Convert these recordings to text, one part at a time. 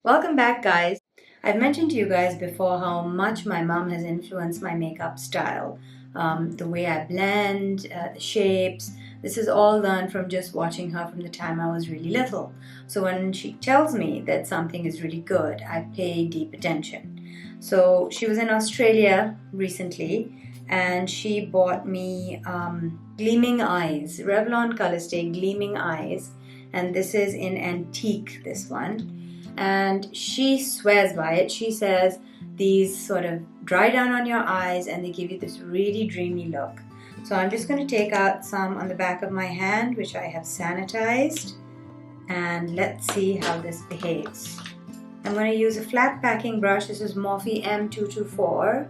Welcome back, guys. I've mentioned to you guys before how much my mom has influenced my makeup style. The way I blend, the shapes. This is all learned from just watching her from the time I was really little. So when she tells me that something is really good, I pay deep attention. So she was in Australia recently and she bought me Gleaming Eyes, Revlon Colorstay Gleaming Eyes. And this is in Antique, this one. And she swears by it. She says these sort of dry down on your eyes and they give you this really dreamy look. So I'm just going to take out some on the back of my hand, which I have sanitized, and let's see how this behaves. I'm going to use a flat packing brush. This is Morphe M224.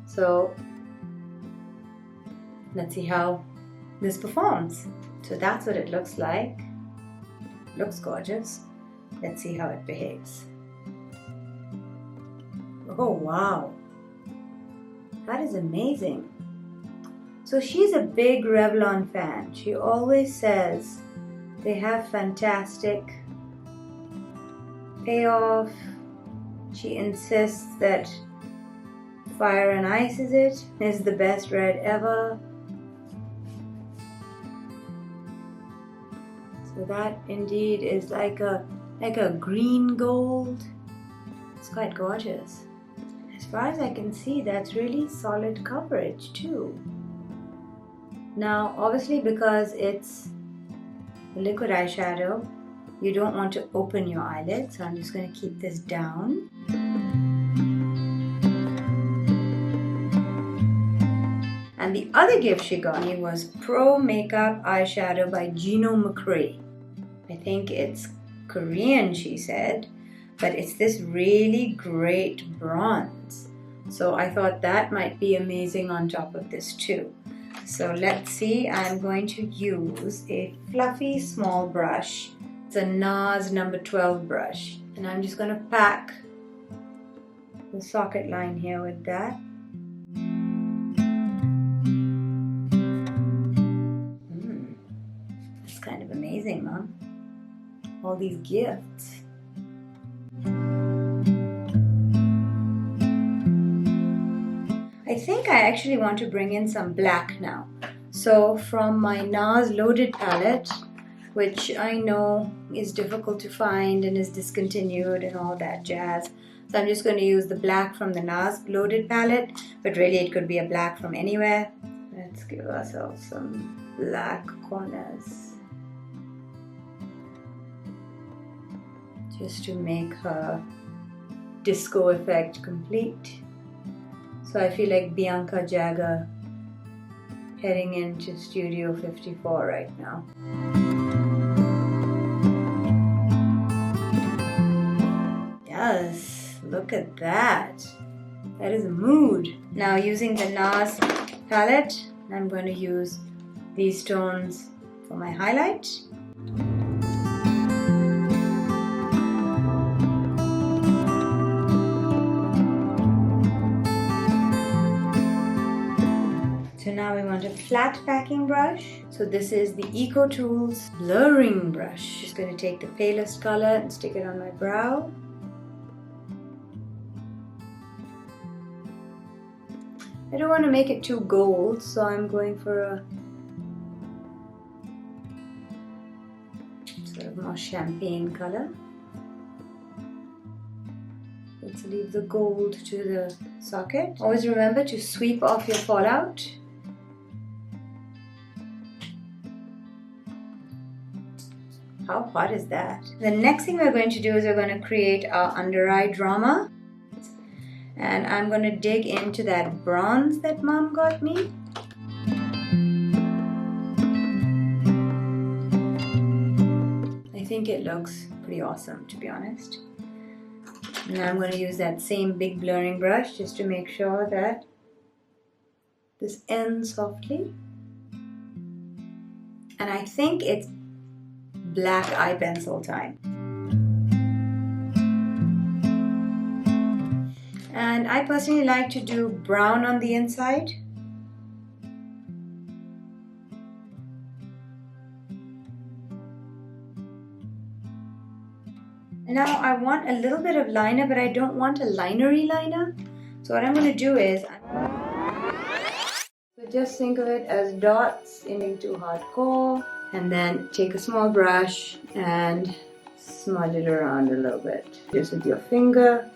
So let's see how this performs. So that's what it looks like. Looks gorgeous. Let's see how it behaves. Oh wow, that is amazing. So she's a big Revlon fan. She always says they have fantastic payoff. She insists that Fire and Ice is the best red ever. So that indeed is like a green gold. It's quite gorgeous. As far as I can see, that's really solid coverage too. Now obviously, because it's a liquid eyeshadow, you don't want to open your eyelid, so I'm just going to keep this down. And the other gift she got me was Pro Makeup Eyeshadow by Gino McCray. I think it's Korean, she said, but it's this really great bronze. So I thought that might be amazing on top of this too. So let's see. I'm going to use a fluffy small brush. It's a Nars number 12 brush, and I'm just going to pack the socket line here with that. That's kind of amazing, Mom. All these gifts. I think I actually want to bring in some black now. So from my Nars Loaded palette, which I know is difficult to find and is discontinued and all that jazz. So I'm just going to use the black from the Nars Loaded palette, but really it could be a black from anywhere. Let's give ourselves some black corners, just to make her disco effect complete. So I feel like Bianca Jagger heading into Studio 54 right now. Yes, look at that. That is a mood. Now using the Nars palette, I'm going to use these tones for my highlight. So now we want a flat packing brush. So this is the Eco Tools blurring brush. Just going to take the palest color and stick it on my brow. I don't want to make it too gold, so I'm going for a sort of more champagne color. Let's leave the gold to the socket. Always remember to sweep off your fallout. How hot is that? The next thing we're going to do is we're going to create our under eye drama. And I'm going to dig into that bronze that Mom got me. I think it looks pretty awesome, to be honest. And I'm going to use that same big blurring brush just to make sure that this ends softly. And I think it's black eye pencil time. And I personally like to do brown on the inside. Now I want a little bit of liner, but I don't want a linery liner. So what I'm going to do is, so just think of it as dots into hardcore, and then take a small brush and smudge it around a little bit. Just with your finger,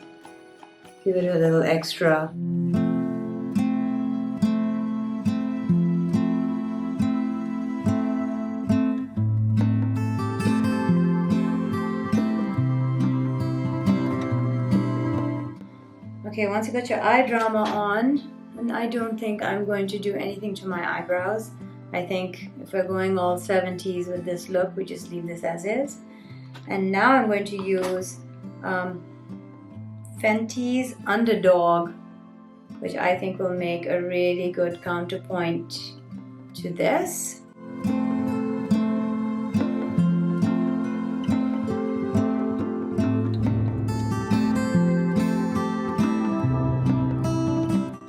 give it a little extra. Okay, once you got your eye drama on, and I don't think I'm going to do anything to my eyebrows. I think if we're going all 70s with this look, we just leave this as is. And now I'm going to use Fenty's Underdawg, which I think will make a really good counterpoint to this.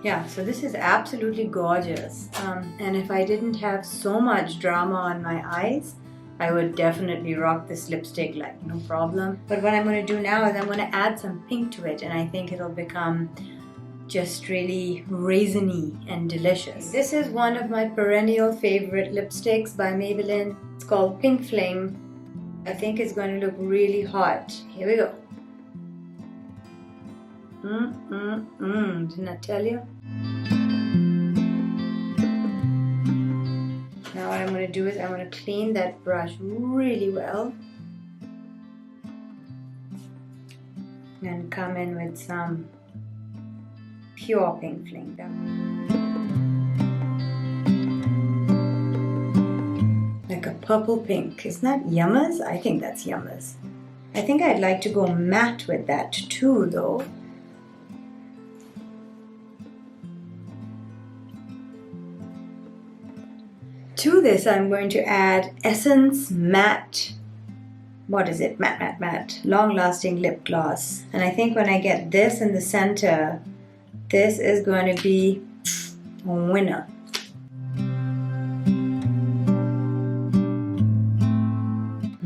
Yeah, so this is absolutely gorgeous. And if I didn't have so much drama on my eyes, I would definitely rock this lipstick like no problem. But what I'm going to do now is I'm going to add some pink to it, and I think it'll become just really raisiny and delicious. This is one of my perennial favorite lipsticks by Maybelline. It's called Pink Fling. I think it's going to look really hot. Here we go. Didn't I tell you? Now what I'm going to do is I'm going to clean that brush really well and come in with some pure Pink Fling. Like a purple pink. Isn't that yummers? I think that's yummers. I think I'd like to go matte with that too though. To this, I'm going to add Essence Matte, what is it? Matte, long-lasting lip gloss. And I think when I get this in the center, this is going to be a winner.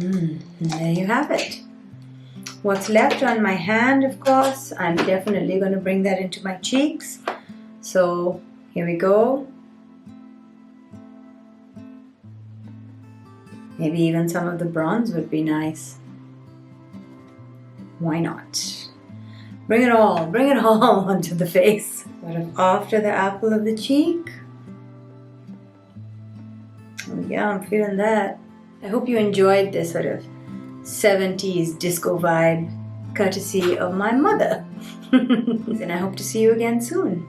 And there you have it. What's left on my hand, of course, I'm definitely going to bring that into my cheeks. So here we go. Maybe even some of the bronze would be nice. Why not? Bring it all onto the face. Sort of after the apple of the cheek. Oh yeah, I'm feeling that. I hope you enjoyed this sort of 70s disco vibe, courtesy of my mother. And I hope to see you again soon.